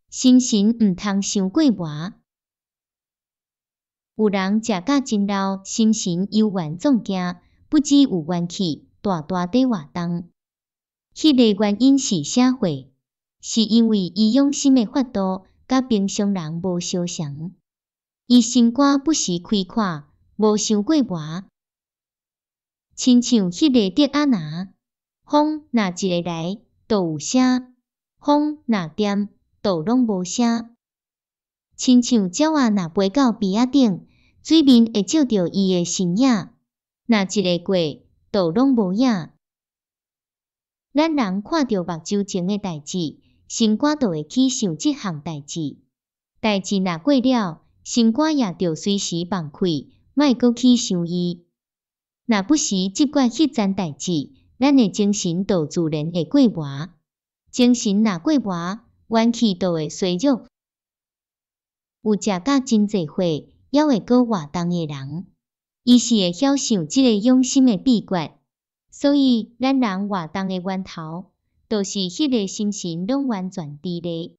心神毋通伤过磨。有人食甲真老，心神忧怨纵惊，不知有怨气，大大地活动。迄个原因是啥货？是因为伊养心的法度甲平常人无相同。伊心肝不时开阔，无伤过磨。亲像迄个竹仔篮，风若一个来，就有声；风若点，就拢无声。亲像鸟仔若飞到边仔顶，水面会照着伊的身影，若一个过，就拢无影。咱人看到目睭前的代志，心肝就会去想即项代志。代志若过了，心肝也着随时放开，莫阁去想伊。若不时责怪迄件代志，咱的精神就自然会过磨。精神若过磨，元气就会衰弱。有食甲真济货，还会阁活动的人，伊是会晓想即个养心的秘诀。所以，咱人活动的源头，就是迄个心神拢完全伫咧。